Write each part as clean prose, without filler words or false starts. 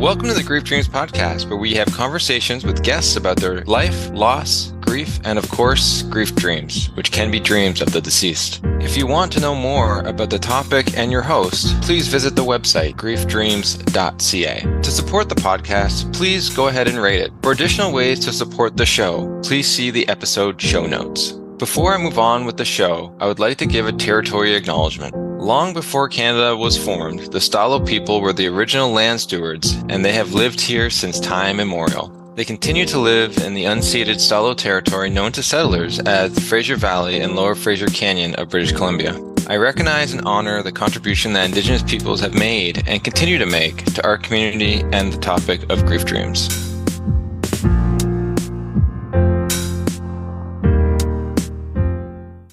Welcome to the Grief Dreams podcast, where we have conversations with guests about their life, loss, grief, and of course, grief dreams, which can be dreams of the deceased. If you want to know more about the topic and your host, please visit the website griefdreams.ca. To support the podcast, please go ahead and rate it. For additional ways to support the show, please see the episode show notes. Before I move on with the show, I would like to give a territory acknowledgement. Long before Canada was formed, the Stalo people were the original land stewards, and they have lived here since time immemorial. They continue to live in the unceded Stalo territory known to settlers as the Fraser Valley and Lower Fraser Canyon of British Columbia. I recognize and honor the contribution that Indigenous peoples have made and continue to make to our community and the topic of grief dreams.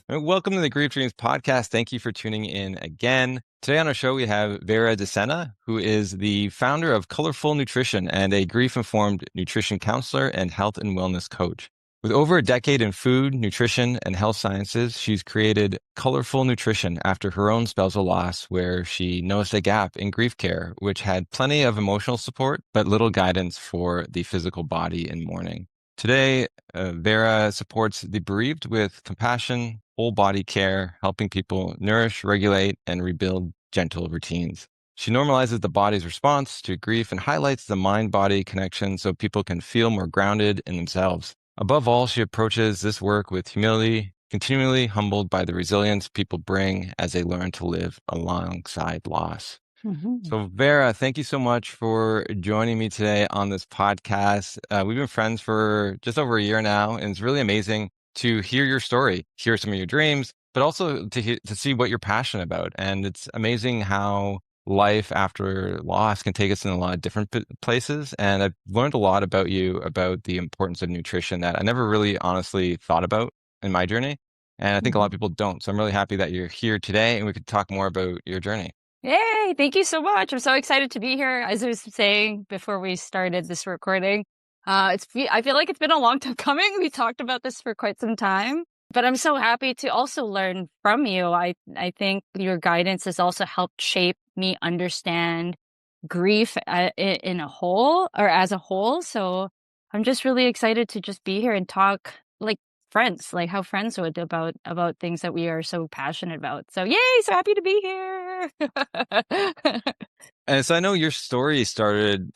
Welcome to the Grief Dreams podcast. Thank you for tuning in again. Today on our show, we have Vera Decena, who is the founder of ColourFull Nutrition and a grief-informed nutrition counselor and health and wellness coach. With over a decade in food, nutrition, and health sciences, she's created ColourFull Nutrition after her own spousal loss, where she noticed a gap in grief care, which had plenty of emotional support, but little guidance for the physical body in mourning. Today, Vera supports the bereaved with compassion, whole body care, helping people nourish, regulate, and rebuild gentle routines. She normalizes the body's response to grief and highlights the mind-body connection so people can feel more grounded in themselves. Above all, she approaches this work with humility, continually humbled by the resilience people bring as they learn to live alongside loss. So Vera, thank you so much for joining me today on this podcast. We've been friends for just over a year now, and it's really amazing to hear your story, hear some of your dreams, but also to see what you're passionate about. And it's amazing how life after loss can take us in a lot of different places. And I've learned a lot about you, about the importance of nutrition that I never really honestly thought about in my journey. And I think a lot of people don't. So I'm really happy that you're here today and we could talk more about your journey. Yay! Thank you so much. I'm so excited to be here. As I was saying before we started this recording, I feel like it's been a long time coming. We talked about this for quite some time, but I'm so happy to also learn from you. I think your guidance has also helped shape me understand grief in a whole or as a whole. So I'm just really excited to just be here and talk like friends, like how friends would about things that we are so passionate about. So yay, so happy to be here. And so I know your story started,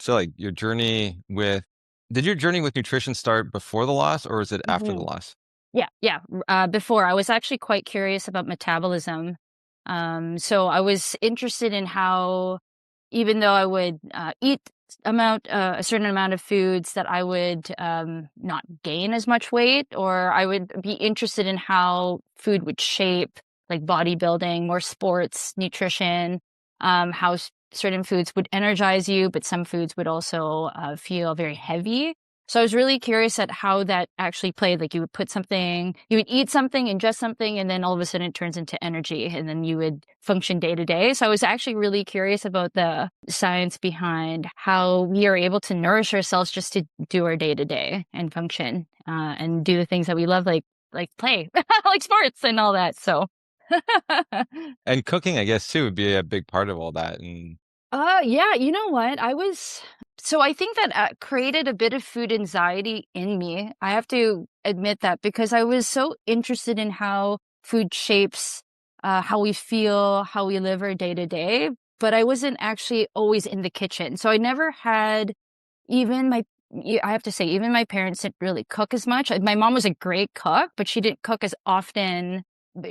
did your journey with nutrition start before the loss or is it after the loss? Yeah. Before, I was actually quite curious about metabolism. So I was interested in how, even though I would eat a certain amount of foods, that I would not gain as much weight, or I would be interested in how food would shape like bodybuilding, more sports, nutrition, how certain foods would energize you, but some foods would also feel very heavy. So I was really curious at how that actually played. Like you would eat something, ingest something, and then all of a sudden it turns into energy, and then you would function day to day. So I was actually really curious about the science behind how we are able to nourish ourselves just to do our day to day and function and do the things that we love, like play, like sports and all that. So. And cooking, I guess, too, would be a big part of all that. And yeah, you know what? So I think that created a bit of food anxiety in me. I have to admit that because I was so interested in how food shapes how we feel, how we live our day to day, but I wasn't actually always in the kitchen. So I never had I have to say, even my parents didn't really cook as much. My mom was a great cook, but she didn't cook as often.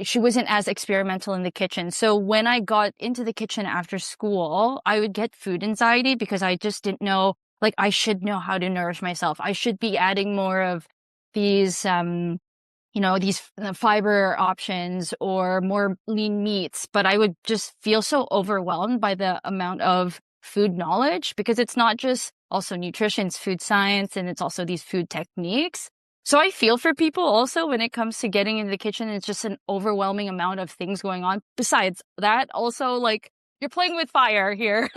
She wasn't as experimental in the kitchen. So when I got into the kitchen after school, I would get food anxiety because I just didn't know, like, I should know how to nourish myself. I should be adding more of these, these fiber options or more lean meats. But I would just feel so overwhelmed by the amount of food knowledge because it's not just also nutrition, it's food science, and it's also these food techniques. So I feel for people also when it comes to getting into the kitchen. It's just an overwhelming amount of things going on. Besides that, also, like, you're playing with fire here.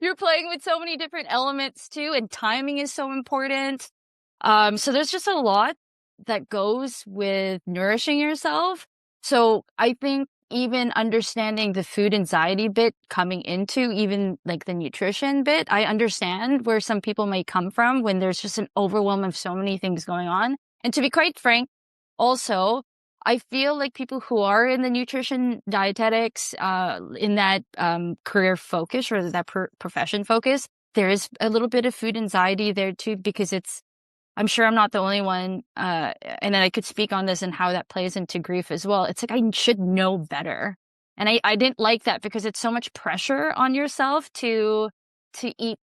You're playing with so many different elements too, and timing is so important. So there's just a lot that goes with nourishing yourself. So I think even understanding the food anxiety bit coming into even like the nutrition bit, I understand where some people might come from when there's just an overwhelm of so many things going on. And to be quite frank, also, I feel like people who are in the nutrition dietetics, in that career focus or that profession focus, there is a little bit of food anxiety there too, because I'm sure I'm not the only one. And then I could speak on this and how that plays into grief as well. It's like, I should know better. And I didn't like that because it's so much pressure on yourself to eat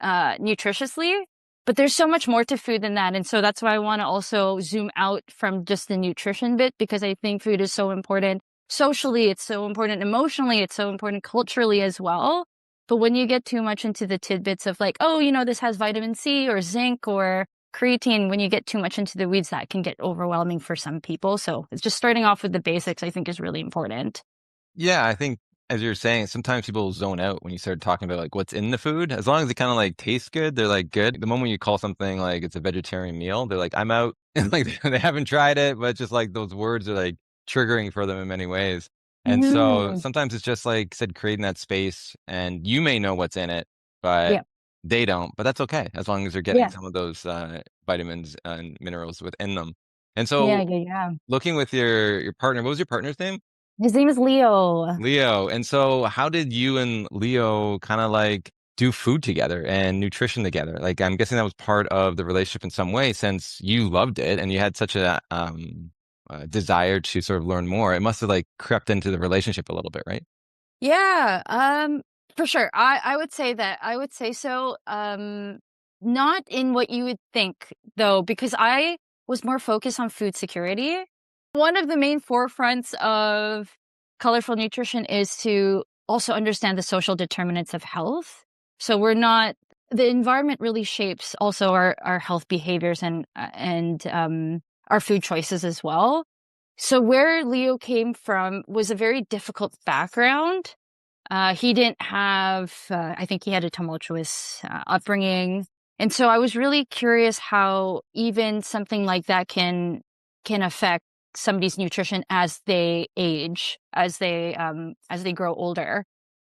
nutritiously, but there's so much more to food than that. And so that's why I want to also zoom out from just the nutrition bit, because I think food is so important. Socially, it's so important. Emotionally, it's so important. Culturally as well. But when you get too much into the tidbits of like, oh, this has vitamin C or zinc or creatine, when you get too much into the weeds, that can get overwhelming for some people. So it's just starting off with the basics, I think, is really important. Yeah, I think as you're saying, sometimes people zone out when you start talking about like what's in the food. As long as it kind of like tastes good, they're like good. The moment you call something like it's a vegetarian meal, they're like, I'm out. And like they haven't tried it, but just like those words are like triggering for them in many ways. And so Mm, sometimes it's just like said, creating that space, and you may know what's in it, but yeah, they don't. But that's okay as long as they're getting yeah, some of those vitamins and minerals within them. And yeah, so yeah, yeah. looking with your partner, what was your partner's name? His name is Leo. Leo. And so how did you and Leo kind of like do food together and nutrition together? Like I'm guessing that was part of the relationship in some way, since you loved it and you had such a desire to sort of learn more. It must have like crept into the relationship a little bit, right? Yeah, for sure. I would say that. I would say so. Not in what you would think though, because I was more focused on food security. One of the main forefronts of colorful nutrition is to also understand the social determinants of health. So we're not the environment really shapes also our health behaviors and our food choices as well. So where Leo came from was a very difficult background. He didn't have, I think he had a tumultuous upbringing. And so I was really curious how even something like that can affect somebody's nutrition as they age, as they grow older.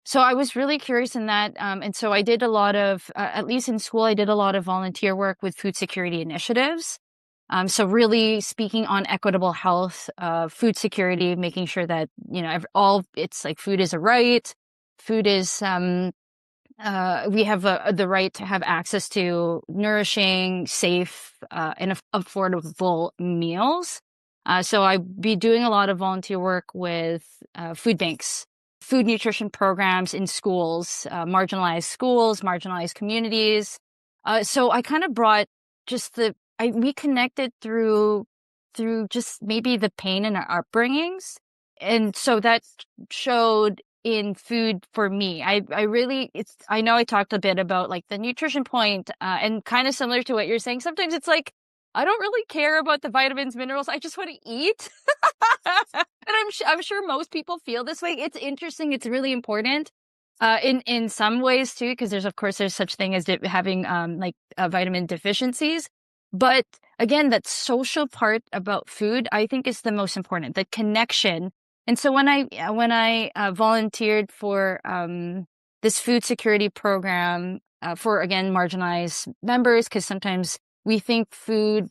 So I was really curious in that. And so I did a lot of, at least in school, I did a lot of volunteer work with food security initiatives. So really speaking on equitable health, food security, making sure that, it's like food is a right. Food is, we have the right to have access to nourishing, safe, and affordable meals. So I'd be doing a lot of volunteer work with food banks, food nutrition programs in schools, marginalized communities. So I kind of brought just we connected through just maybe the pain in our upbringings. And so that showed in food for me. I know I talked a bit about like the nutrition point, and kind of similar to what you're saying. Sometimes it's like, I don't really care about the vitamins, minerals. I just want to eat. And I'm sure most people feel this way. It's interesting. It's really important. In some ways too, because there's such thing as having vitamin deficiencies. But again, that social part about food, I think is the most important, the connection. And so when I volunteered for this food security program for again marginalized members, because sometimes we think food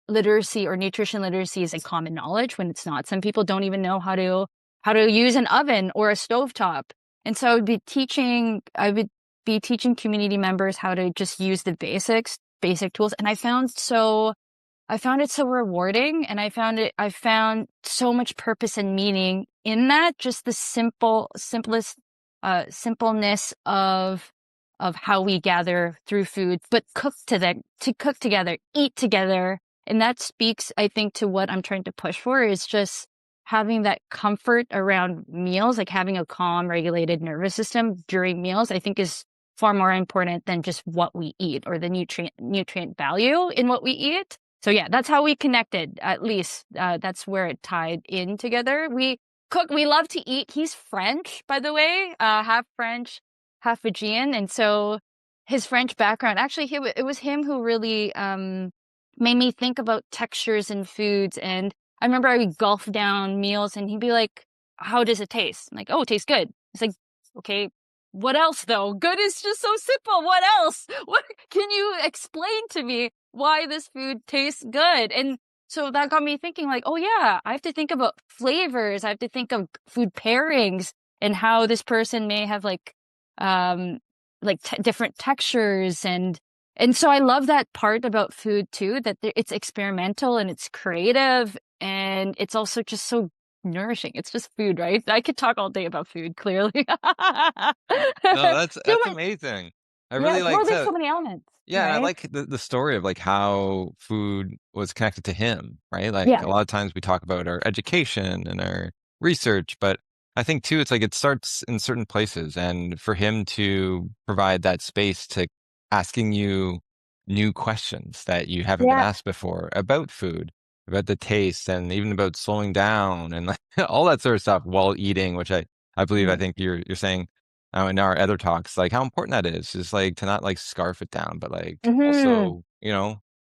literacy or nutrition literacy is a common knowledge when it's not. Some people don't even know how to use an oven or a stovetop. And so I would be teaching community members how to just use the basic tools. And I found it so rewarding, and I found so much purpose and meaning in that, just the simpleness of how we gather through food, but cook together, eat together. And that speaks, I think, to what I'm trying to push for, is just having that comfort around meals, like having a calm, regulated nervous system during meals, I think is far more important than just what we eat or the nutrient value in what we eat. So yeah, that's how we connected. At least that's where it tied in together. We cook. We love to eat. He's French, by the way, half French, half Fijian, and so his French background. Actually, it was him who really made me think about textures in foods. And I remember I would gulp down meals, and he'd be like, how does it taste? I'm like, oh, it tastes good. It's like, okay, what else though? Good is just so simple. What else? What can you explain to me why this food tastes good? And so that got me thinking like, oh yeah, I have to think about flavors. I have to think of food pairings and how this person may have um different textures, and so I love that part about food too, that it's experimental and it's creative and it's also just so nourishing. It's just food, right? I could talk all day about food, clearly. No, Too that's much. amazing. I Yeah, really like well, there's to so many elements, Yeah, and I right? like the story of like how food was connected to him, right? Like Yeah. a lot of times we talk about our education and our research, but I think too it's like it starts in certain places, and for him to provide that space to asking you new questions that you haven't been Yeah. asked before about food, about the taste, and even about slowing down and like all that sort of stuff while eating, which I believe I Mm. think you're saying in our other talks, like how important that is, just like to not like scarf it down, but like Hmm. also,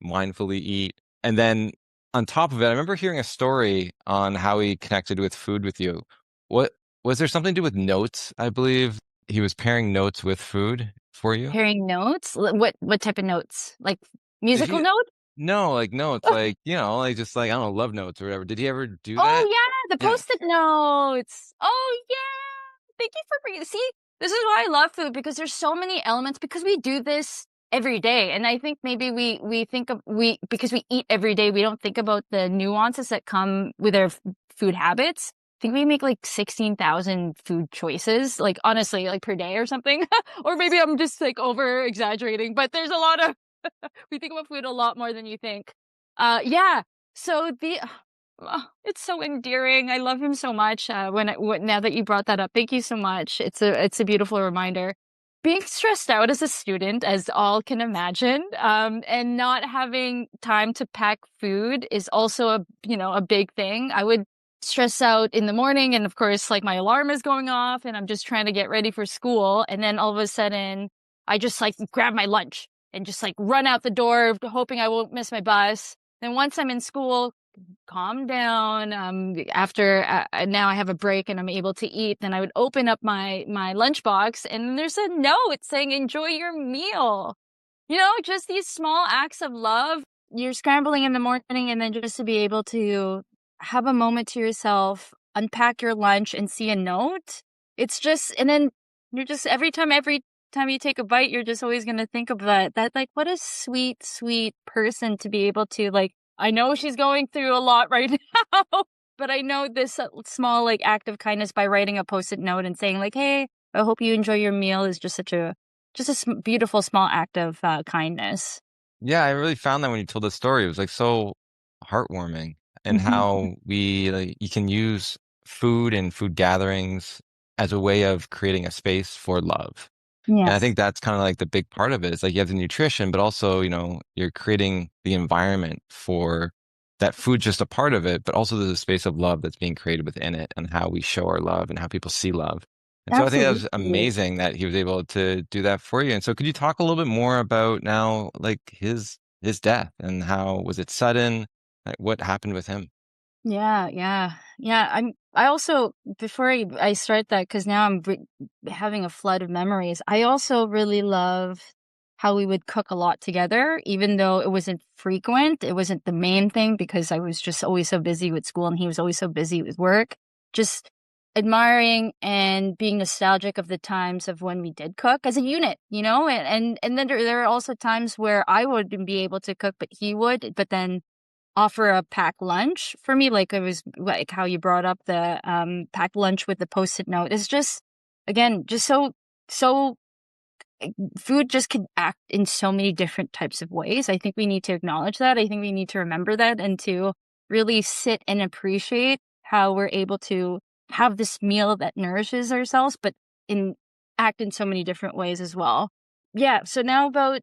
mindfully eat. And then on top of it, I remember hearing a story on how he connected with food with you. What was there something to do with notes? I believe he was pairing notes with food for you. Pairing notes? What type of notes? Like Did musical he? note? No, like notes, like like just like I don't know, love notes or whatever. Did he ever do Oh that? yeah, the Yeah. post-it notes. Oh yeah. Thank you for bringing. See, this is why I love food, because there's so many elements, because we do this every day, and I think maybe we think of we because we eat every day, we don't think about the nuances that come with our food habits. I think we make like 16,000 food choices, like honestly, like per day or something. Or maybe I'm just like over exaggerating, but there's a lot of we think about food a lot more than you think. Yeah. So it's so endearing. I love him so much. Now that you brought that up, thank you so much. It's a beautiful reminder. Being stressed out as a student, as all can imagine, and not having time to pack food is also a big thing. I would stress out in the morning, and of course, like my alarm is going off, and I'm just trying to get ready for school, and then all of a sudden, I just like grab my lunch and just like run out the door, hoping I won't miss my bus. Then once I'm in school, calm down. After now I have a break and I'm able to eat, then I would open up my lunchbox and there's a note saying enjoy your meal. Just these small acts of love. You're scrambling in the morning, and then just to be able to have a moment to yourself, unpack your lunch and see a note. It's just, and then you're just every time you take a bite, you're just always going to think of that like what a sweet, sweet person to be able to like, I know she's going through a lot right now, but I know this small like act of kindness by writing a post-it note and saying like, hey, I hope you enjoy your meal is just a beautiful small act of kindness. Yeah, I really found that when you told the story, it was like so heartwarming, and Hmm. how we like you can use food and food gatherings as a way of creating a space for love. And I Yes, think that's kind of like the big part of it. It's like you have the nutrition, but also, you're creating the environment for that food, just a part of it, but also there's a space of love that's being created within it and how we show our love and how people see love. And so I think that was absolutely. amazing that he was able to do that for you. And so could you talk a little bit more about now like his death, and how was it sudden? Like, what happened with him? Yeah, yeah, yeah. I also, before I start that, because now having a flood of memories. I also really love how we would cook a lot together, even though it wasn't frequent. It wasn't the main thing because I was just always so busy with school and he was always so busy with work. Just admiring and being nostalgic of the times of when we did cook as a unit, and then there are also times where I wouldn't be able to cook, but he would. But then offer a packed lunch for me, like it was like how you brought up the packed lunch with the post-it note. Is just, again, just so food just can act in so many different types of ways. I think we need to acknowledge that. I think we need to remember that, and to really sit and appreciate how we're able to have this meal that nourishes ourselves, but in act in so many different ways as well. Yeah. So now about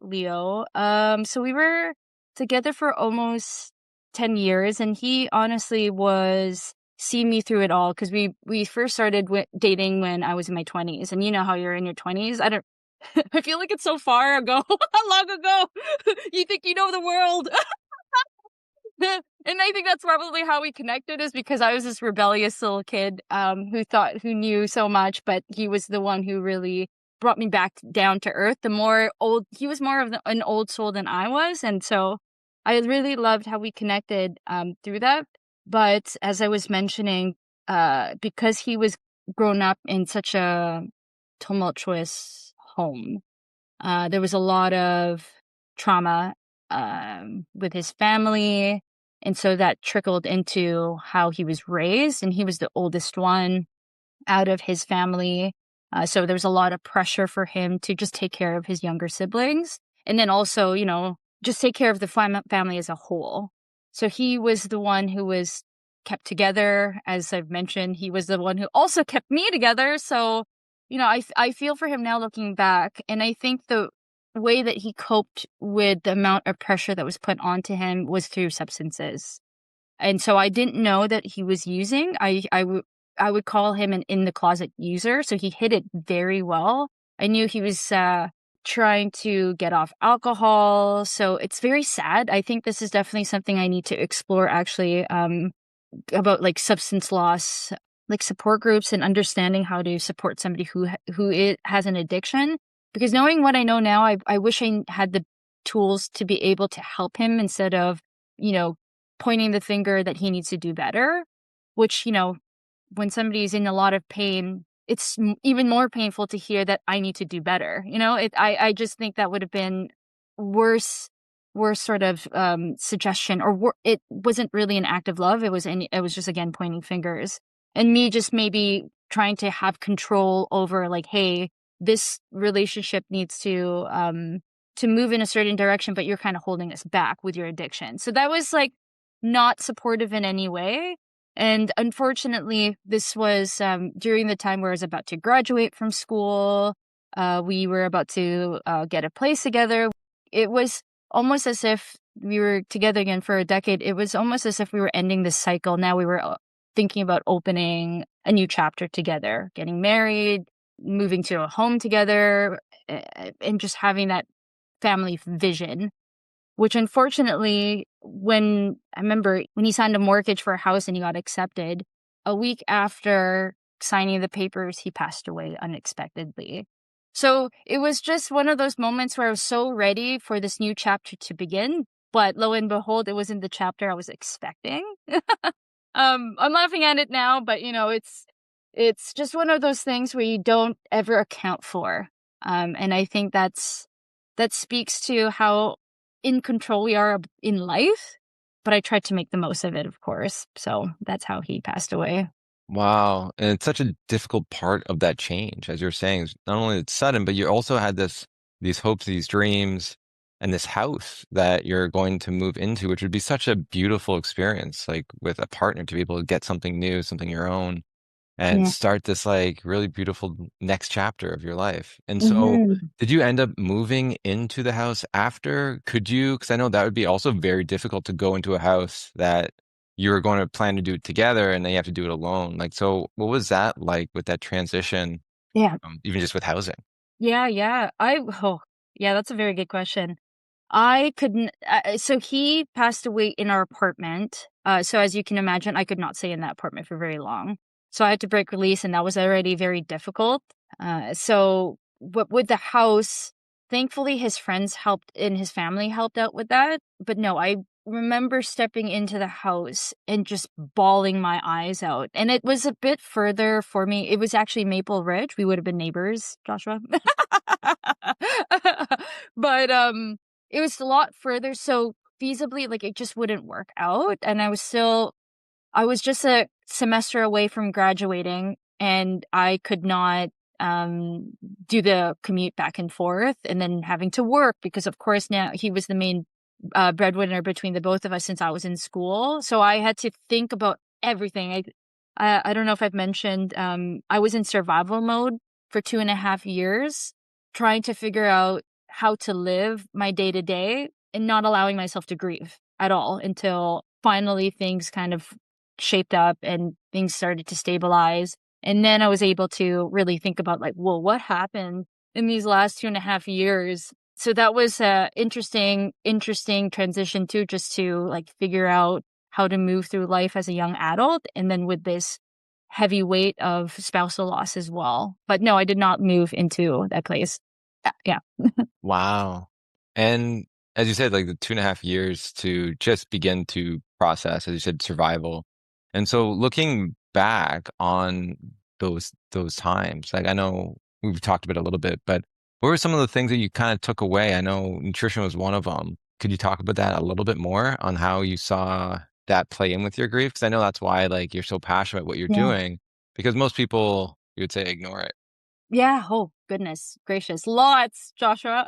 Leo. So we were together for almost 10 years, and he honestly was see me through it all, because we first started dating when I was in my 20s, and you know how you're in your 20s. I don't I feel like it's so far ago, long ago. You think you know the world. And I think that's probably how we connected, is because I was this rebellious little kid who knew so much, but he was the one who really brought me back down to earth. He was more of an old soul than I was, and so I really loved how we connected through that. But as I was mentioning, because he was grown up in such a tumultuous home, there was a lot of trauma with his family. And so that trickled into how he was raised. And he was the oldest one out of his family. So there was a lot of pressure for him to just take care of his younger siblings. And then also, just take care of the family as a whole. So he was the one who was kept together. As I've mentioned, he was the one who also kept me together. So, I feel for him now looking back. And I think the way that he coped with the amount of pressure that was put onto him was through substances. And so I didn't know that he was using. I would call him an in the closet user. So he hid it very well. I knew he was trying to get off alcohol. So it's very sad. I think this is definitely something I need to explore, actually, about like substance loss, like support groups, and understanding how to support somebody who has an addiction. Because knowing what I know now, I wish I had the tools to be able to help him instead of, pointing the finger that he needs to do better, which, when somebody's in a lot of pain, it's even more painful to hear that I need to do better. I just think that would have been worse sort of suggestion, or it wasn't really an act of love. It was just, again, pointing fingers, and me just maybe trying to have control over, like, hey, this relationship needs to move in a certain direction, but you're kind of holding us back with your addiction. So that was like not supportive in any way. And unfortunately, this was during the time where I was about to graduate from school. We were about to get a place together. It was almost as if we were together again for a decade. It was almost as if we were ending this cycle. Now we were thinking about opening a new chapter together, getting married, moving to a home together, and just having that family vision. Which, unfortunately, when I remember when he signed a mortgage for a house and he got accepted, a week after signing the papers, he passed away unexpectedly. So it was just one of those moments where I was so ready for this new chapter to begin, but lo and behold, it wasn't the chapter I was expecting. I'm laughing at it now, but it's just one of those things where you don't ever account for. And I think that speaks to how in control we are in life, but I tried to make the most of it, of course. So that's how he passed away. Wow. And it's such a difficult part of that change, as you're saying. Not only it's sudden, but you also had these hopes, these dreams, and this house that you're going to move into, which would be such a beautiful experience, like with a partner, to be able to get something new, something your own, and Yeah. start this like really beautiful next chapter of your life. And so, Mhm. did you end up moving into the house after? Could you, because I know that would be also very difficult to go into a house that you were going to plan to do it together and then you have to do it alone. Like, so what was that like with that transition, Yeah. even just with housing? Yeah. Yeah. Yeah, that's a very good question. I couldn't. So he passed away in our apartment. So as you can imagine, I could not stay in that apartment for very long. So I had to break release, and that was already very difficult. But with the house, thankfully, his friends helped and his family helped out with that. But no, I remember stepping into the house and just bawling my eyes out. And it was a bit further for me. It was actually Maple Ridge. We would have been neighbors, Joshua. But it was a lot further, so feasibly, like, it just wouldn't work out, and I was just a semester away from graduating, and I could not, um, do the commute back and forth, and then having to work because, of course, now he was the main, breadwinner between the both of us since I was in school, so I had to think about everything. I don't know if I've mentioned, I was in survival mode for 2.5 years, trying to figure out how to live my day to day and not allowing myself to grieve at all until finally things kind of shaped up and things started to stabilize. And then I was able to really think about, like, well, what happened in these last 2.5 years? So that was a interesting transition too, just to like figure out how to move through life as a young adult, and then with this heavy weight of spousal loss as well. But no, I did not move into that place. Yeah. Wow. And as you said, like the 2.5 years to just begin to process, as you said, survival. And so looking back on those times, like I know we've talked about it a little bit, but what were some of the things that you kind of took away? I know nutrition was one of them. Could you talk about that a little bit more on how you saw that play in with your grief? Because I know that's why like you're so passionate about what you're Yeah. doing, because most people, you would say, ignore it. Yeah. Oh, goodness gracious. Lots, Joshua.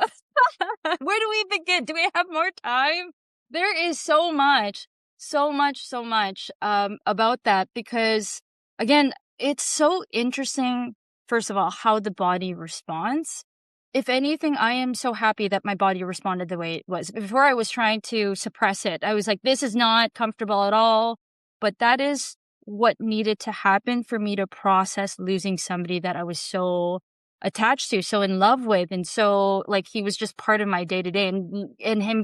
Where do we begin? Do we have more time? There is so much, so much about that because, again, it's so interesting, first of all, how the body responds. If anything, I am so happy that my body responded the way it was. Before I was trying to suppress it, I was like, this is not comfortable at all. But that is what needed to happen for me to process losing somebody that I was so attached to, so in love with, and so like he was just part of my day to day, and him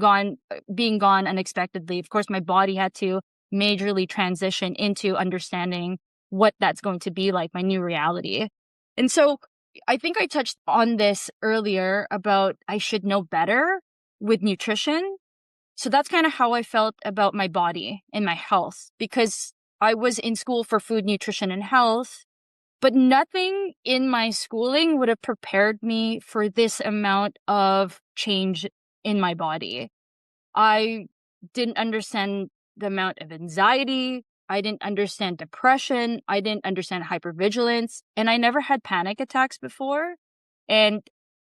being gone unexpectedly. Of course, my body had to majorly transition into understanding what that's going to be like, my new reality. And so I think I touched on this earlier about I should know better with nutrition. So that's kind of how I felt about my body and my health, because I was in school for food, nutrition, and health, but nothing in my schooling would have prepared me for this amount of change in my body. I didn't understand the amount of anxiety. I didn't understand depression. I didn't understand hypervigilance. And I never had panic attacks before. And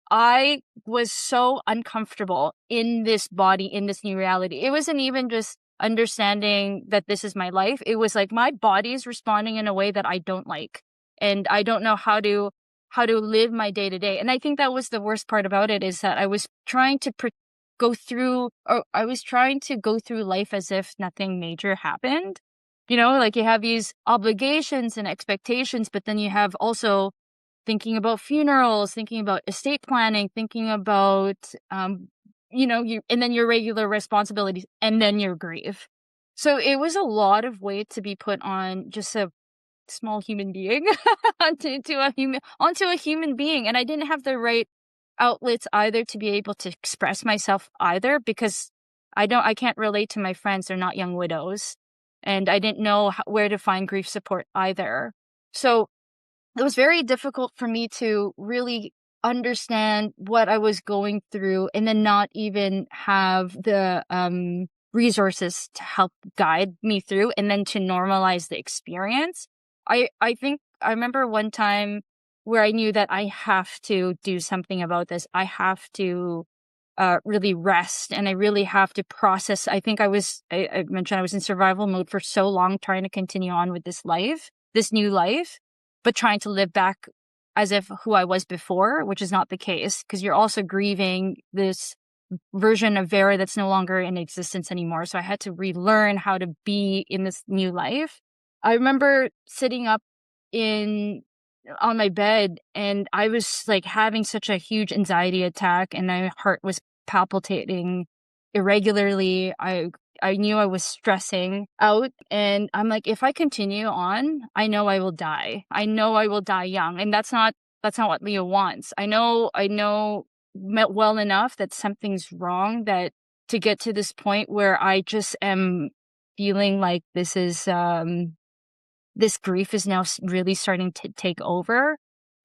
I was so uncomfortable in this body, in this new reality. It wasn't even just understanding that this is my life. It was like my body is responding in a way that I don't like. And I don't know how to live my day to day. And I think that was the worst part about it, is that I was trying to I was trying to go through life as if nothing major happened. You know, like you have these obligations and expectations, but then you have also thinking about funerals, thinking about estate planning, thinking about, and then your regular responsibilities, and then your grief. So it was a lot of weight to be put on just a small human being onto a human being. And I didn't have the right outlets either to be able to express myself either, because I can't relate to my friends. They're not young widows. And I didn't know where to find grief support either. So it was very difficult for me to really understand what I was going through, and then not even have the resources to help guide me through, and then to normalize the experience. I think I remember one time where I knew that I have to do something about this. I have to really rest, and I really have to process. I think I mentioned I was in survival mode for so long, trying to continue on with this new life, but trying to live back as if who I was before, which is not the case, because you're also grieving this version of Vera that's no longer in existence anymore. So I had to relearn how to be in this new life. I remember sitting up in on my bed, and I was like having such a huge anxiety attack, and my heart was palpitating irregularly. I knew I was stressing out, and I'm like, if I continue on, I know I will die. I know I will die young, and that's not what Leo wants. I know well enough that something's wrong, that to get to this point where I just am feeling like this grief is now really starting to take over.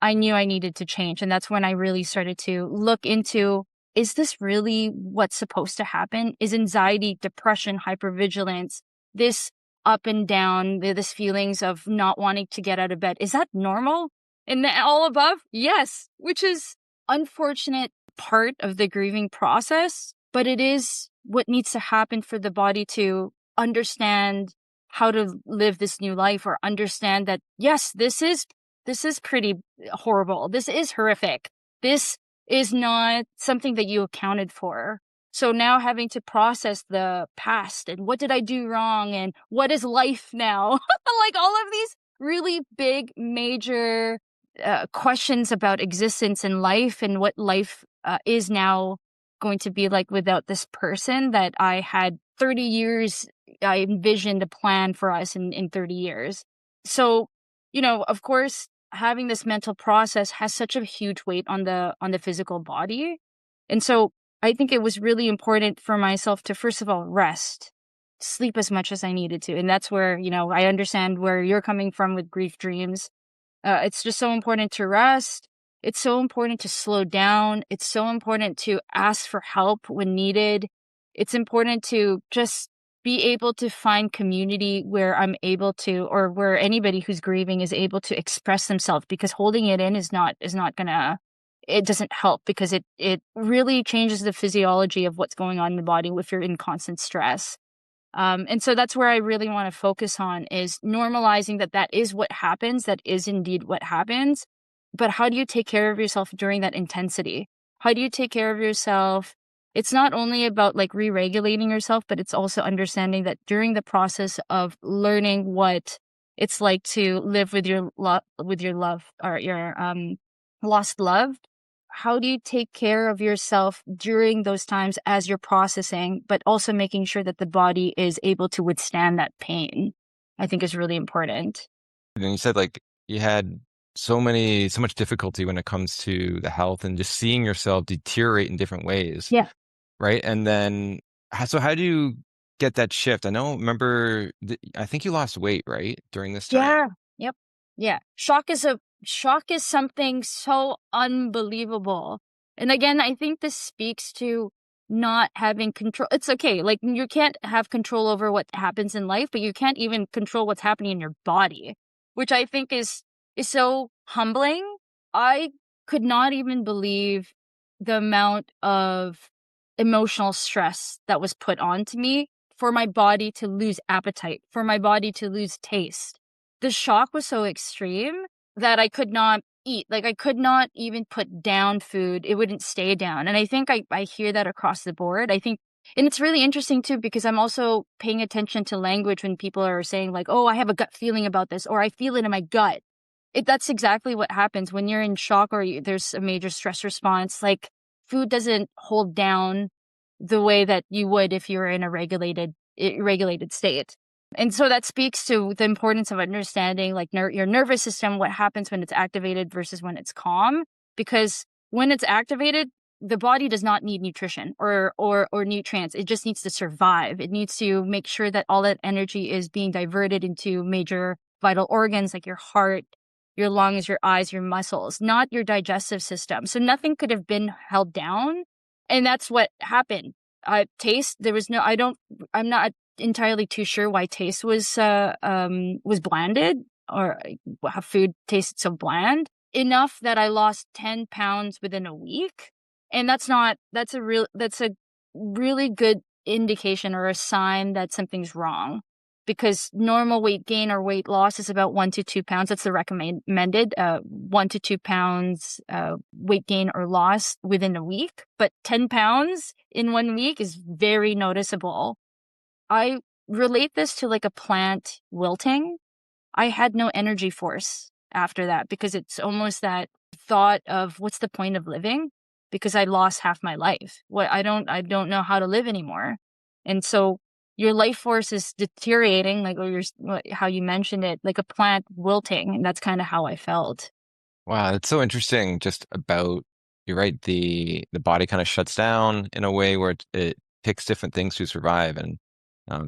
I knew I needed to change. And that's when I really started to look into, is this really what's supposed to happen? Is anxiety, depression, hypervigilance, this up and down, this feelings of not wanting to get out of bed, is that normal? And all above? Yes, which is unfortunate part of the grieving process, but it is what needs to happen for the body to understand how to live this new life, or understand that, yes, this is pretty horrible. This is horrific. This is not something that you accounted for. So now having to process the past, and what did I do wrong, and what is life now? Like all of these really big, major questions about existence and life, and what life is now going to be like without this person that I had 30 years I envisioned a plan for us in 30 years. So, of course, having this mental process has such a huge weight on the physical body. And so I think it was really important for myself to, first of all, rest, sleep as much as I needed to. And that's where, I understand where you're coming from with grief dreams. It's just so important to rest. It's so important to slow down. It's so important to ask for help when needed. It's important to just be able to find community where I'm able to, or where anybody who's grieving is able to express themselves, because holding it in is not gonna, it doesn't help, because it really changes the physiology of what's going on in the body if you're in constant stress. And so that's where I really want to focus on, is normalizing that is what happens. That is indeed what happens. But how do you take care of yourself during that intensity? How do you take care of yourself? It's not only about like re-regulating yourself, but it's also understanding that during the process of learning what it's like to live with your love, or your lost loved, how do you take care of yourself during those times as you're processing, but also making sure that the body is able to withstand that pain, I think is really important. And you said like you had so much difficulty when it comes to the health and just seeing yourself deteriorate in different ways, Yeah. right? And then, so how do you get that shift? I know, remember, I think you lost weight, right, during this time? Yeah. Yep. Yeah. Shock is something so unbelievable. And again, I think this speaks to not having control. It's okay. Like, you can't have control over what happens in life, but you can't even control what's happening in your body, which I think is so humbling. I could not even believe the amount of emotional stress that was put onto me for my body to lose appetite, for my body to lose taste. The shock was so extreme that I could not eat. Like, I could not even put down food. It wouldn't stay down. And I think I hear that across the board. I think, and it's really interesting too, because I'm also paying attention to language when people are saying like, oh, I have a gut feeling about this, or I feel it in my gut. That's exactly what happens when you're in shock, or there's a major stress response. Like, food doesn't hold down the way that you would if you were in a regulated state. And so that speaks to the importance of understanding like your nervous system, what happens when it's activated versus when it's calm. Because when it's activated, the body does not need nutrition or nutrients. It just needs to survive. It needs to make sure that all that energy is being diverted into major vital organs like your heart, your lungs, your eyes, your muscles, not your digestive system. So nothing could have been held down. And that's what happened. Taste, there was no, I'm not entirely too sure why taste was blanded, or how food tasted so bland enough that I lost 10 pounds within a week. And that's a really good indication or a sign that something's wrong, because normal weight gain or weight loss is about 1 to 2 pounds. That's the recommended 1 to 2 pounds weight gain or loss within a week. But 10 pounds in 1 week is very noticeable. I relate this to like a plant wilting. I had no energy force after that, because it's almost that thought of what's the point of living, because I lost half my life. I don't know how to live anymore. And so your life force is deteriorating, like, or how you mentioned it, like a plant wilting. And that's kind of how I felt. Wow, it's so interesting just about, you're right, the body kind of shuts down in a way where it picks different things to survive, and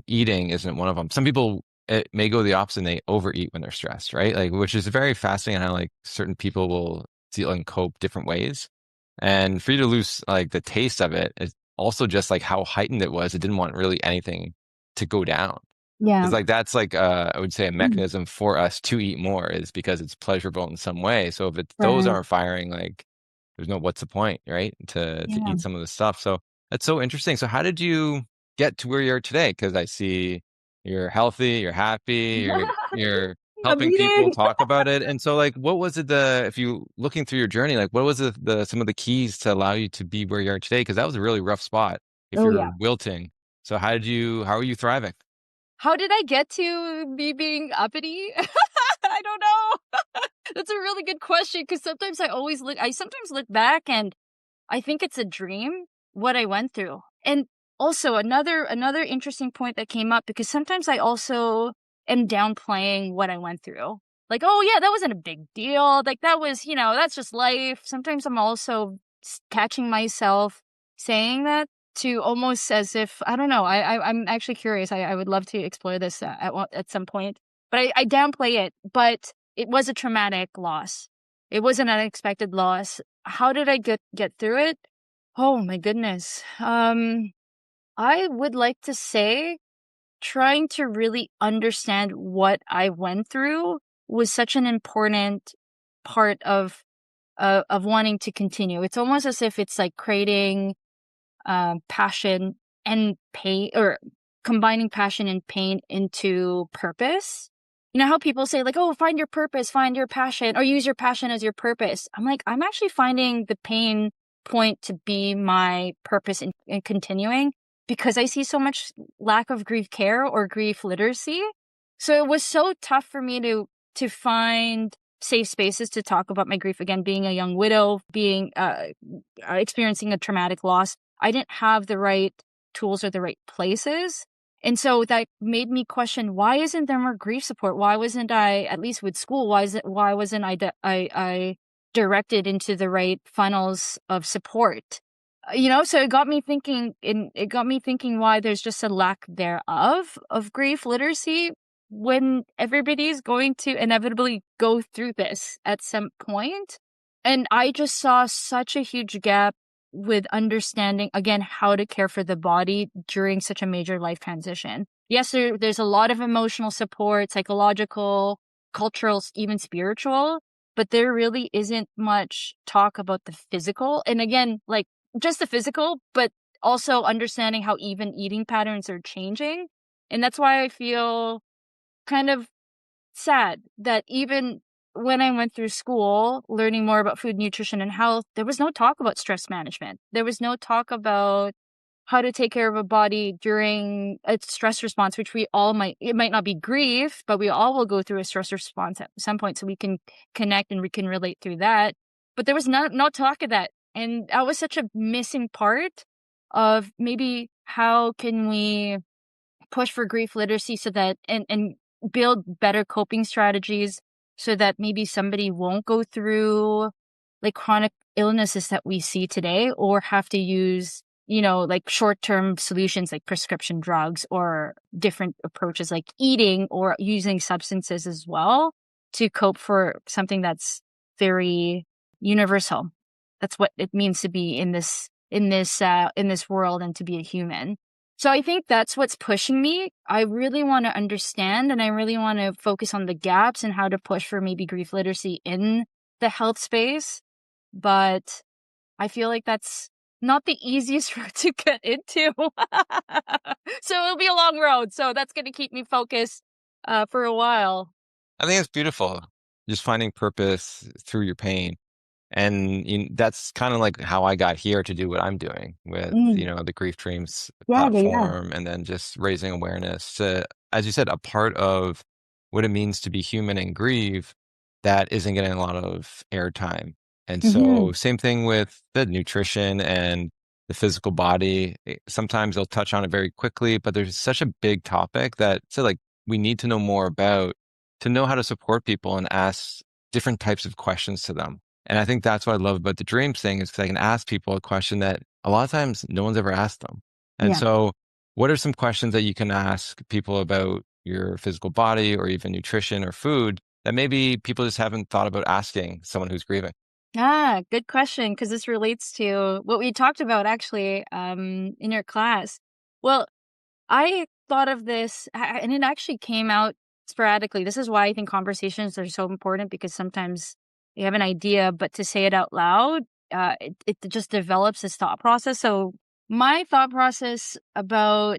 eating isn't one of them. Some people, it may go the opposite and they overeat when they're stressed, right? Like, which is very fascinating how like certain people will deal and cope different ways. And for you to lose like the taste of it, it's also just like how heightened it was. It didn't want really anything to go down. Yeah. It's like that's like I would say a mechanism for us to eat more, is because it's pleasurable in some way. So if those Right. aren't firing, like there's no, what's the point, right? To Yeah. eat some of the stuff. So that's so interesting. So how did you get to where you are today? Because I see you're healthy, you're happy, you're I'm helping people eating. talk about it. And so like what was it, if you looking through your journey, like what was the some of the keys to allow you to be where you are today? Because that was a really rough spot if Oh, you're yeah. wilting. So how are you thriving? How did I get to me being uppity? I don't know. That's a really good question, because I sometimes look back and I think it's a dream what I went through. And also another interesting point that came up, because sometimes I also am downplaying what I went through. Like, oh yeah, that wasn't a big deal. Like that was, that's just life. Sometimes I'm also catching myself saying that, to almost as if, I don't know. I'm actually curious. I would love to explore this at some point. But I downplay it. But it was a traumatic loss. It was an unexpected loss. How did I get through it? Oh my goodness. I would like to say trying to really understand what I went through was such an important part of wanting to continue. It's almost as if it's like creating passion and pain, or combining passion and pain into purpose. You know how people say like, oh, find your purpose, find your passion, or use your passion as your purpose. I'm like, I'm actually finding the pain point to be my purpose in continuing, because I see so much lack of grief care or grief literacy. So it was so tough for me to find safe spaces to talk about my grief. Again, being a young widow, being experiencing a traumatic loss, I didn't have the right tools or the right places. And so that made me question, why isn't there more grief support? Why wasn't I, at least with school, why wasn't I directed into the right funnels of support? So it got me thinking why there's just a lack thereof of grief literacy, when everybody's going to inevitably go through this at some point. And I just saw such a huge gap with understanding, again, how to care for the body during such a major life transition. Yes, there's a lot of emotional support, psychological, cultural, even spiritual, but there really isn't much talk about the physical. And again, like just the physical, but also understanding how even eating patterns are changing. And that's why I feel kind of sad that even when I went through school, learning more about food, nutrition, and health, there was no talk about stress management. There was no talk about how to take care of a body during a stress response, which it might not be grief, but we all will go through a stress response at some point. So we can connect and we can relate through that. But there was no talk of that. And that was such a missing part of maybe how can we push for grief literacy, so that and build better coping strategies, so that maybe somebody won't go through like chronic illnesses that we see today, or have to use, like short-term solutions like prescription drugs, or different approaches like eating or using substances as well to cope for something that's very universal. That's what it means to be in this world, and to be a human. So I think that's what's pushing me. I really want to understand, and I really want to focus on the gaps and how to push for maybe grief literacy in the health space. But I feel like that's not the easiest road to get into. So it'll be a long road. So that's going to keep me focused for a while. I think it's beautiful, just finding purpose through your pain. And that's kind of like how I got here to do what I'm doing with, Mm. the Grief Dreams Yeah, yeah. platform, and then just raising awareness to, as you said, a part of what it means to be human and grieve that isn't getting a lot of airtime. And Mm-hmm. so same thing with the nutrition and the physical body. Sometimes they'll touch on it very quickly, but there's such a big topic that, so like, we need to know more about, to know how to support people and ask different types of questions to them. And I think that's what I love about the dreams thing, is because I can ask people a question that a lot of times no one's ever asked them. And Yeah. so, what are some questions that you can ask people about your physical body, or even nutrition or food, that maybe people just haven't thought about asking someone who's grieving? Ah, good question, because this relates to what we talked about actually in your class. Well, I thought of this, and it actually came out sporadically. This is why I think conversations are so important, because sometimes you have an idea, but to say it out loud, it just develops this thought process. So my thought process about,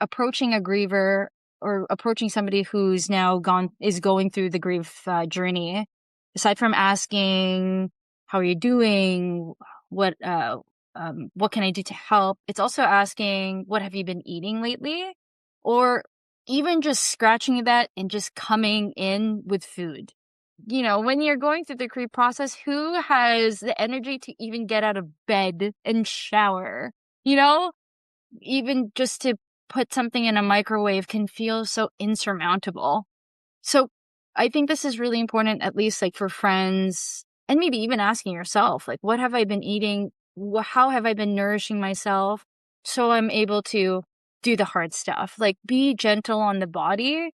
approaching a griever, or approaching somebody who's now is going through the grief journey, aside from asking, how are you doing? What can I do to help? It's also asking, what have you been eating lately? Or even just scratching that and just coming in with food. When you're going through the grief process, who has the energy to even get out of bed and shower? You know? even just to put something in a microwave can feel so insurmountable. So I think this is really important, at least like for friends, and maybe even asking yourself, like, what have I been eating? How have I been nourishing myself? So I'm able to do the hard stuff, like be gentle on the body.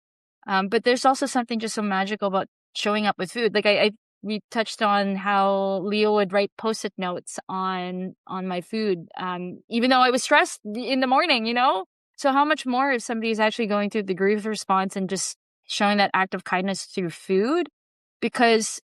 But there's also something just so magical about showing up with food. Like we touched on how Leo would write post-it notes on my food, even though I was stressed in the morning, you know? So how much more if somebody's actually going through the grief response and just showing that act of kindness through food? Because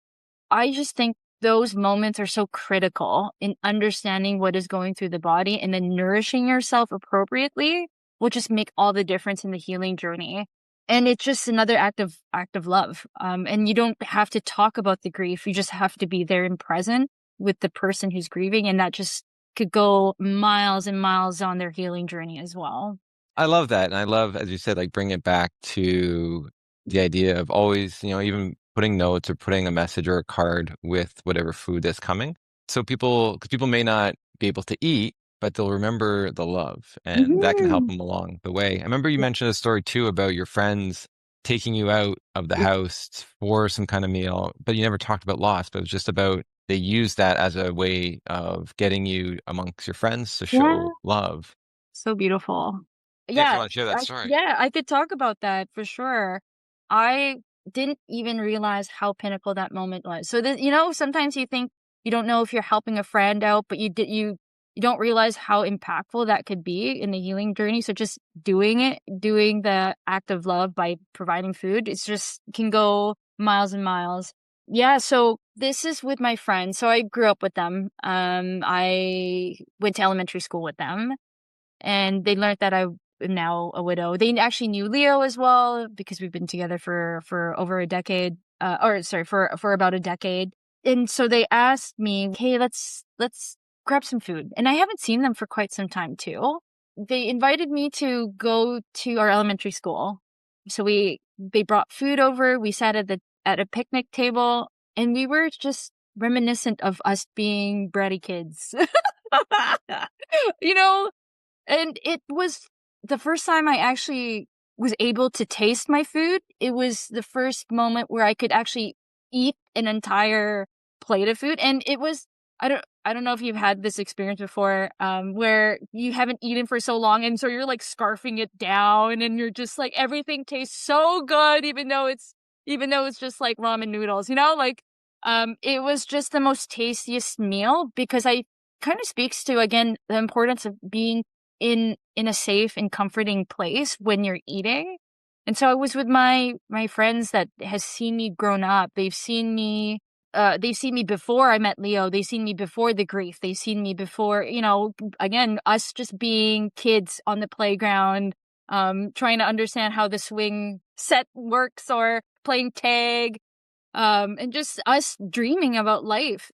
I just think those moments are so critical in understanding what is going through the body, and then nourishing yourself appropriately will just make all the difference in the healing journey. And it's just another act of love. And you don't have to talk about the grief. You just have to be there and present with the person who's grieving. And that just could go miles and miles on their healing journey as well. I love that. And I love, as you said, like bring it back to the idea of always, even putting notes or putting a message or a card with whatever food that's coming. So because people may not be able to eat, but they'll remember the love, and that can help Mhm. them along the way. I remember you Yeah. mentioned a story too about your friends taking you out of the house for some kind of meal, but you never talked about loss, but it was just about they used that as a way of getting you amongst your friends to Yeah. show love. So beautiful. Yeah, if you Yeah, want to share that story. I could talk about that for sure. I didn't even realize how pinnacle that moment was. So that, sometimes you think you don't know if you're helping a friend out, but you don't realize how impactful that could be in the healing journey. So just doing the act of love by providing food, it's just can go miles and miles. Yeah, so this is with my friends. So I grew up with them. I went to elementary school with them, and they learned that I am now a widow. They actually knew Leo as well because we've been together for over a decade, or sorry, for about a decade. And so they asked me, "Hey, let's grab some food." And I haven't seen them for quite some time too. They invited me to go to our elementary school. So they brought food over. We sat at a picnic table, and we were just reminiscent of us being bratty kids. you know, and it was the first time I actually was able to taste my food. It was the first moment where I could actually eat an entire plate of food. And it was, I don't know if you've had this experience before, where you haven't eaten for so long, and so you're like scarfing it down, and you're just like everything tastes so good, even though it's just like ramen noodles, like it was just the most tastiest meal, because I kind of speaks to, again, the importance of being in a safe and comforting place when you're eating. And so I was with my friends that has seen me grown up. They've seen me before I met Leo. They've seen me before the grief. They've seen me before, again, us just being kids on the playground, trying to understand how the swing set works, or playing tag, and just us dreaming about life.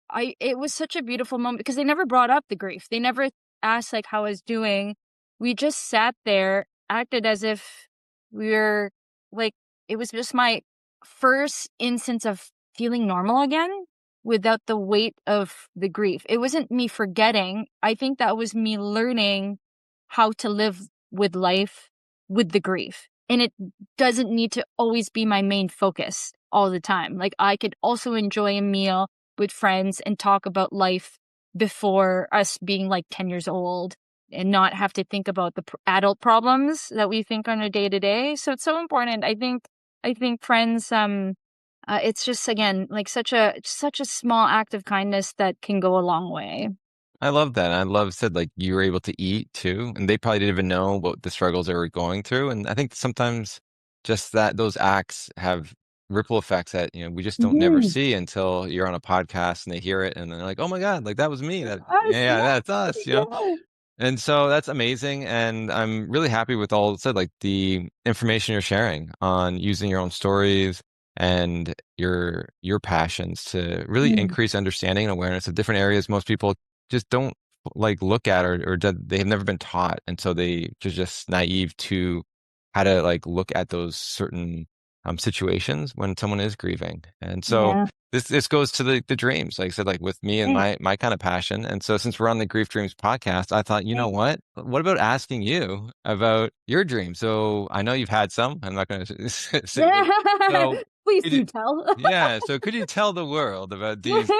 It was such a beautiful moment because they never brought up the grief. They never asked like how I was doing. We just sat there, acted as if we were like, it was just my first instance of feeling normal again without the weight of the grief. It wasn't me forgetting. I think that was me learning how to live with life with the grief. And it doesn't need to always be my main focus all the time. Like, I could also enjoy a meal with friends and talk about life before us being like 10 years old, and not have to think about the adult problems that we think on a day to day. So it's so important. I think friends, it's just, again, like such a small act of kindness that can go a long way. I love that. I love said like you were able to eat too, and they probably didn't even know what the struggles they were going through. And I think sometimes just that those acts have ripple effects that we just don't never Mhm. see until you're on a podcast and they hear it and they're like, "Oh my God, like that was me." That Us, yeah, yeah, that's us. yeah. And so that's amazing. And I'm really happy with all said, like the information you're sharing on using your own stories and your passions to really Mm. increase understanding and awareness of different areas most people just don't like look at, or they have never been taught. And so they're just naive to how to like look at those certain situations when someone is grieving. And so Yeah. this goes to the dreams, like I said, like with me and Right. my kind of passion. And so since we're on the Grief Dreams podcast, I thought, you know Right. what? What about asking you about your dreams? So I know you've had some. I'm not going to say Yeah. it. So Please could you, do tell. yeah. So could you tell the world about these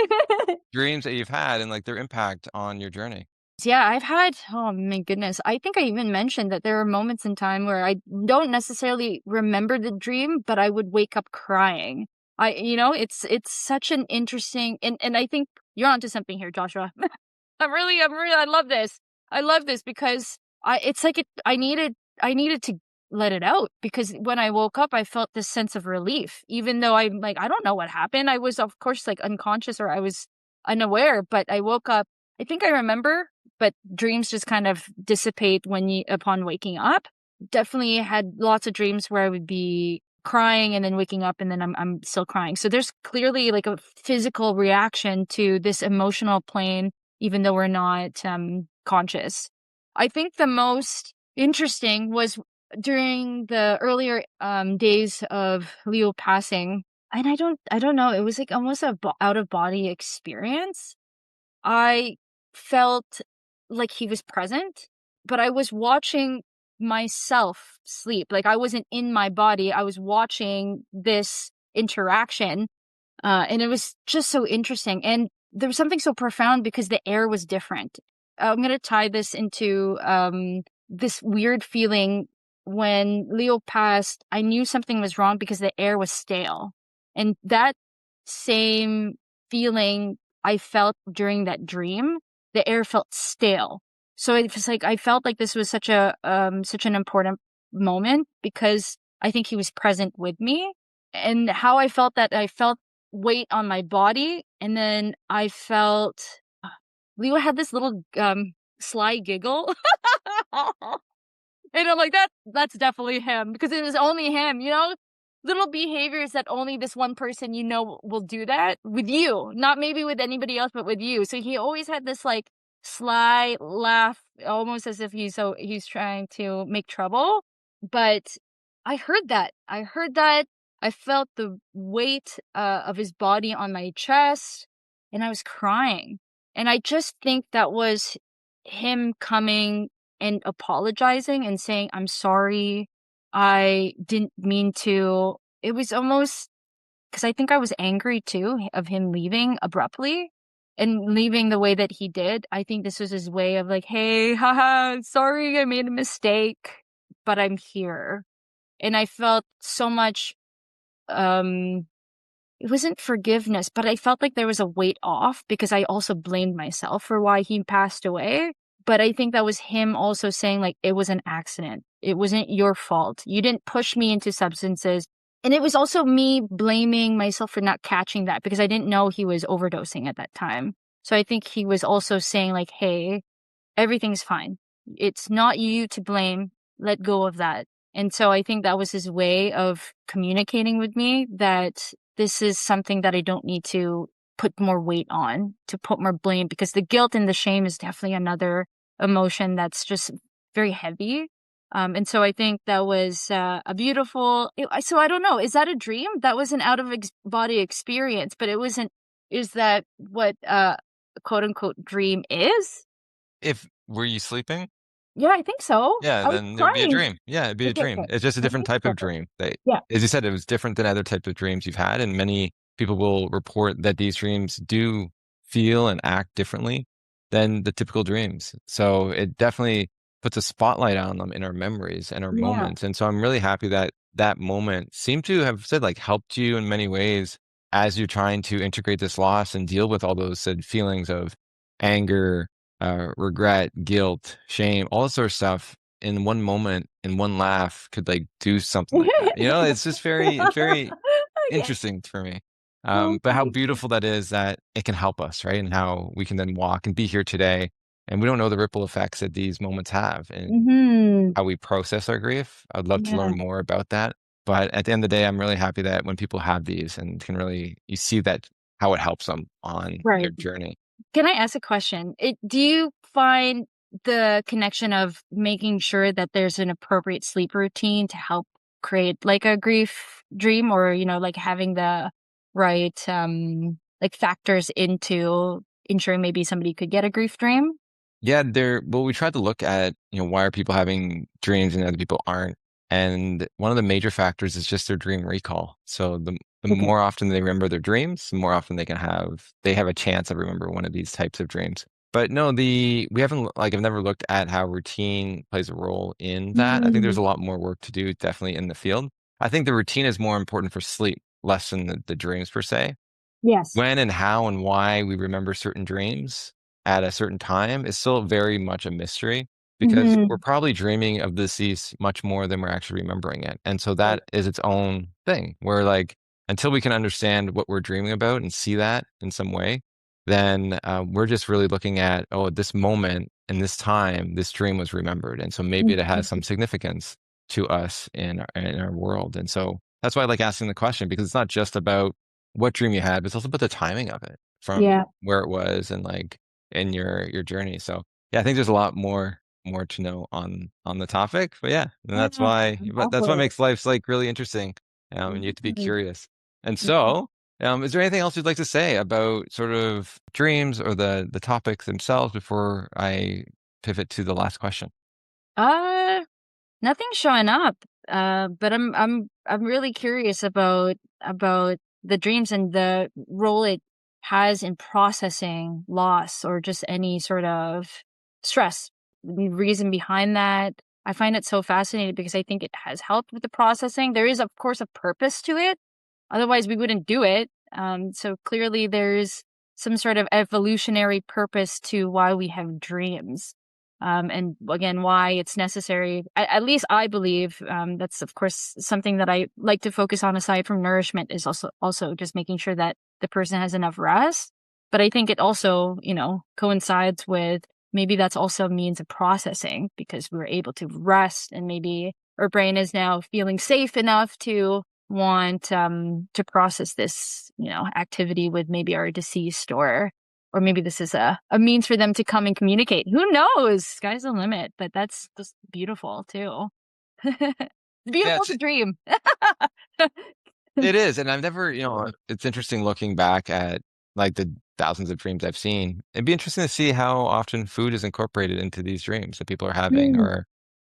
dreams that you've had and like their impact on your journey? Yeah, I've had, oh my goodness. I think I even mentioned that there are moments in time where I don't necessarily remember the dream, but I would wake up crying. It's such an interesting, and I think you're onto something here, Joshua. I love this. I love this because it's like I needed to let it out because when I woke up, I felt this sense of relief, even though I'm like, I don't know what happened. I was, of course, like unconscious or I was unaware, but I woke up. I think I remember, but dreams just kind of dissipate upon waking up. Definitely had lots of dreams where I would be crying and then waking up and then I'm still crying. So there's clearly like a physical reaction to this emotional plane even though we're not conscious. I think the most interesting was during the earlier days of Leo passing, and I don't know, it was like almost a out of body experience. I felt like he was present, but I was watching myself sleep. Like I wasn't in my body. I was watching this interaction and it was just so interesting. And there was something so profound because the air was different. I'm going to tie this into this weird feeling when Leo passed. I knew something was wrong because the air was stale. And that same feeling I felt during that dream, the air felt stale. So it was like I felt like this was such an important moment because I think he was present with me. And how I felt that I felt weight on my body, and then I felt Leo had this little sly giggle. And I'm like, that's definitely him because it was only him, you know? Little behaviors that only this one person you know will do that with you, not maybe with anybody else, but with you. So he always had this like sly laugh, almost as if he's trying to make trouble. But I heard that. I heard that. I felt the weight of his body on my chest, and I was crying. And I just think that was him coming and apologizing and saying, "I'm sorry. I didn't mean to." It was almost because I think I was angry too of him leaving abruptly and leaving the way that he did. I think this was his way of like, "Hey, haha, sorry, I made a mistake, but I'm here." And I felt so much um it wasn't forgiveness, but I felt like there was a weight off because I also blamed myself for why he passed away. But I think that was him also saying, like, it was an accident. It wasn't your fault. You didn't push me into substances. And it was also me blaming myself for not catching that because I didn't know he was overdosing at that time. So I think he was also saying, like, hey, everything's fine. It's not you to blame. Let go of that. And so I think that was his way of communicating with me that this is something that I don't need to put more weight on, to put more blame, because the guilt and the shame is definitely another emotion that's just very heavy. And so I think that was a beautiful. So I don't know. Is that a dream? That was an out of body experience, but it wasn't. Is that what quote unquote dream is? If were you sleeping? Yeah, I think so. Yeah, I was then it would be a crying. dream. Yeah, it'd be a Okay, dream. okay. It's just a different Mhm. type of Perfect. dream. That, Yeah. as you said, it was different than other types of dreams you've had, and many people will report that these dreams do feel and act differently than the typical dreams. So it definitely puts a spotlight on them in our memories and our Yeah. moments. And so I'm really happy that that moment seemed to have said like helped you in many ways as you're trying to integrate this loss and deal with all those said feelings of anger, regret, guilt, shame, all this sort of stuff in one moment, in one laugh could like do something like that. You know, it's just it's very Yeah. interesting for me. Oh, But how thank you. beautiful that is that it can help us, right? And how we can then walk and be here today. And we don't know the ripple effects that these moments have and Mhm. how we process our grief. I'd love to Yeah. learn more about that. But at the end of the day, I'm really happy that when people have these and can really, you see that how it helps them on their Right. journey. Can I ask a question? Do you find the connection of making sure that there's an appropriate sleep routine to help create like a grief dream, or, like having the right, like factors into ensuring maybe somebody could get a grief dream? Yeah, well, we tried to look at, why are people having dreams and other people aren't? And one of the major factors is just their dream recall. So the Okay. more often they remember their dreams, the more often they have a chance of remember one of these types of dreams. But no, we haven't, like, I've never looked at how routine plays a role in that. I think there's Mm, a lot more work to do, definitely in the field. I think the routine is more important for sleep, less than the dreams per se. yes. When and how and why we remember certain dreams at a certain time is still very much a mystery because we're Hmm. probably dreaming of the deceased much more than we're actually remembering it. And so that is its own thing. Where, like, until we can understand what we're dreaming about and see that in some way, then we're just really looking at, oh, at this moment in this time, this dream was remembered. And so maybe it has some significance to us in our world. And so that's why I like asking the question, because it's not just about what dream you had, but it's also about the timing of it from Yeah. where it was and, like, in your journey. So yeah, I think there's a lot more to know on the topic. But yeah, and Yeah. that's what Awkward. makes life, like, really interesting. And you have to be Mhm. curious. And so, is there anything else you'd like to say about sort of dreams or the topics themselves before I pivot to the last question? Uh, Nothing's showing up. But I'm really curious about the dreams and the role it has in processing loss or just any sort of stress. The reason behind that, I find it so fascinating because I think it has helped with the processing. There is, of course, a purpose to it. Otherwise, we wouldn't do it. So clearly, there's some sort of evolutionary purpose to why we have dreams. And again, why it's necessary. At least I believe, that's of course something that I like to focus on aside from nourishment, is also just making sure that the person has enough rest. But I think it also, coincides with maybe that's also a means of processing because we're able to rest, and maybe our brain is now feeling safe enough to want, to process this, activity with maybe our deceased, or maybe this is a means for them to come and communicate. Who knows? Sky's the limit, but that's just beautiful too. It's Yeah, beautiful to dream. it is, and I've never, it's interesting looking back at, like, the thousands of dreams I've seen. It'd be interesting to see how often food is incorporated into these dreams that people are having, Mm. or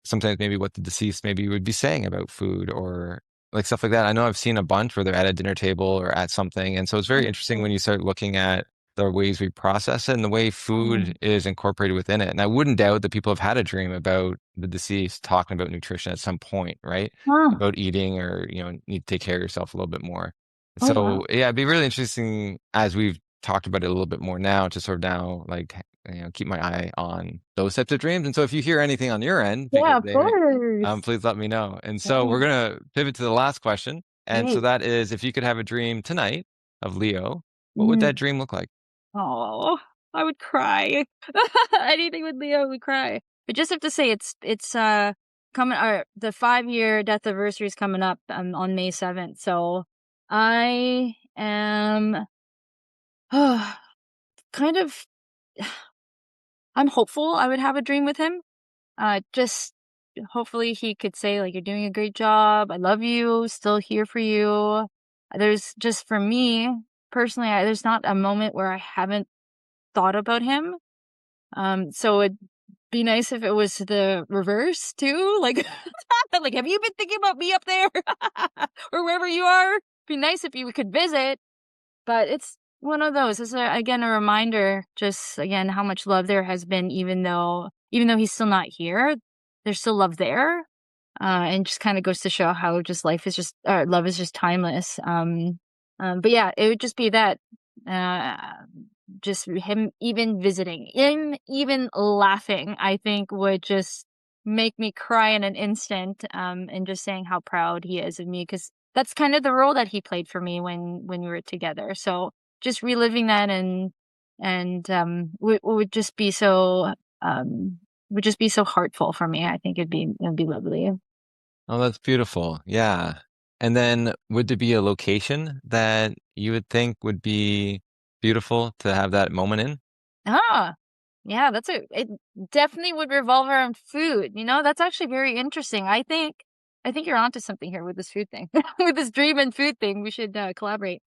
sometimes maybe what the deceased maybe would be saying about food, or like stuff like that. I know I've seen a bunch where they're at a dinner table or at something, and so it's very interesting when you start looking at the ways we process it and the way food is incorporated within it. And I wouldn't doubt that people have had a dream about the deceased talking about nutrition at some point, right? Oh, About eating, or, need to take care of yourself a little bit more. oh wow. So yeah, it'd be really interesting as we've talked about it a little bit more now to sort of now, like, keep my eye on those types of dreams. And so if you hear anything on your end, Yeah, because of course. please let me know. And so we're Right. gonna pivot to the last question. And so Great. that is, if you could have a dream tonight of Leo, what would that Mm. dream look like? Oh, I would cry. Anything with Leo, I would cry. But just have to say it's coming, the 5-year death anniversary is coming up, on May 7th. So I am kind of I'm hopeful I would have a dream with him. Just hopefully he could say, like, "You're doing a great job. I love you. Still here for you." There's just, for me personally, there's not a moment where I haven't thought about him. So it'd be nice if it was the reverse too. Like, like, have you been thinking about me up there or wherever you are? Be nice if you could visit. But it's one of those. It's again a reminder, just again how much love there has been, even though he's still not here. There's still love there, and just kind of goes to show how just life is just, love is just timeless. But yeah, it would just be that, uh, just him even visiting, him even laughing, I think would just make me cry in an instant. And just saying how proud he is of me, because that's kind of the role that he played for me when we were together. So just reliving that, and um would just be so heartful for me. I think it'd be lovely. Oh, that's beautiful. Yeah. And then would there be a location that you would think would be beautiful to have that moment in? Ah, yeah, it definitely would revolve around food. That's actually very interesting. I think I think you're onto something here with this food thing. With this dream and food thing, we should collaborate.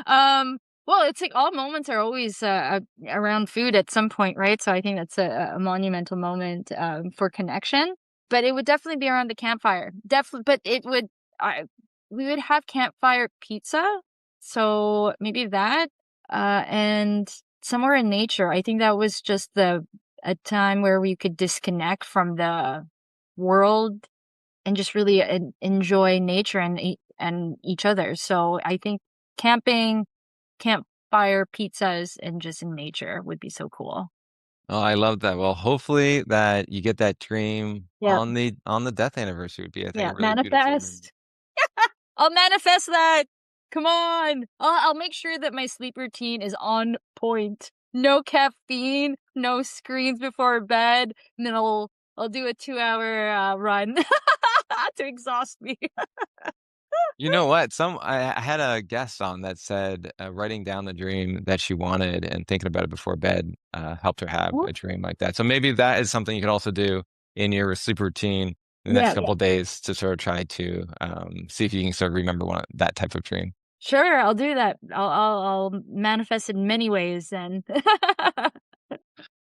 um, well, it's like all moments are always around food at some point, right? So I think that's a monumental moment for connection. But it would definitely be around the campfire. Definitely, but it would. I we would have campfire pizza. So maybe that, and somewhere in nature. I think that was just the a time where we could disconnect from the world and just really enjoy nature and and each other. So I think camping, campfire, pizzas, and just in nature would be so cool. Oh, I love that. Well, hopefully that you get that dream Yeah, on the death anniversary would be, I think, yeah. a really beautiful moment. Manifest. I'll manifest that. Come on. I'll make sure that my sleep routine is on point. No caffeine, no screens before bed, and then I'll do a 2 hour run to exhaust me. You know what? I had a guest on that said writing down the dream that she wanted and thinking about it before bed helped her have Ooh. a dream like that. So maybe that is something you could also do in your sleep routine in the next Yeah, couple of days to sort of try to see if you can sort of remember that type of dream. sure, I'll do that. I'll manifest in many ways then.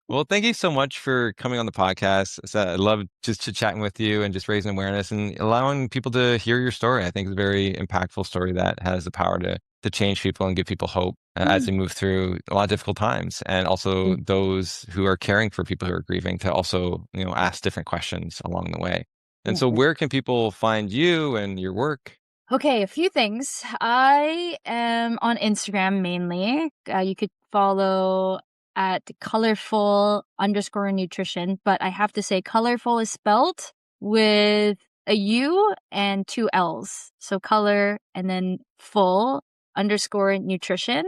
Well, thank you so much for coming on the podcast. I love just chit chatting with you and just raising awareness and allowing people to hear your story. I think it's a very impactful story that has the power to change people and give people hope as they Mm, move through a lot of difficult times. And also mm, those who are caring for people who are grieving to also, ask different questions along the way. And so mhm. where can people find you and your work? Okay, a few things. I am on Instagram mainly. You could follow at colorful_nutrition, but I have to say colorful is spelled with a U and two L's. So color and then full_nutrition.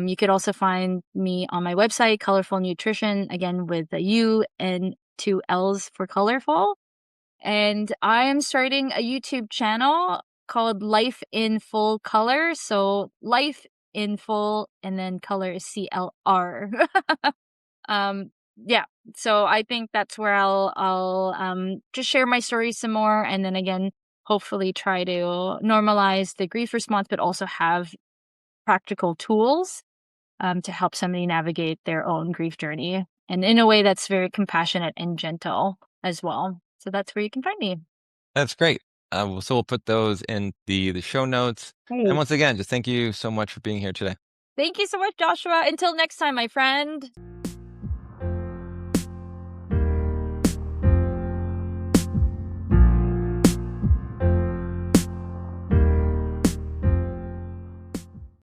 You could also find me on my website, Colorful Nutrition, again with a U and two L's for colorful. And I am starting a YouTube channel called Life in Full Color. So life in full and then color is CLR. um yeah, so I think that's where I'll just share my story some more, and then again hopefully try to normalize the grief response but also have practical tools to help somebody navigate their own grief journey, and in a way that's very compassionate and gentle as well. So that's where you can find me. That's great. So we'll put those in the show notes. And Great. once again, just thank you so much for being here today. Thank you so much, Joshua. Until next time, my friend.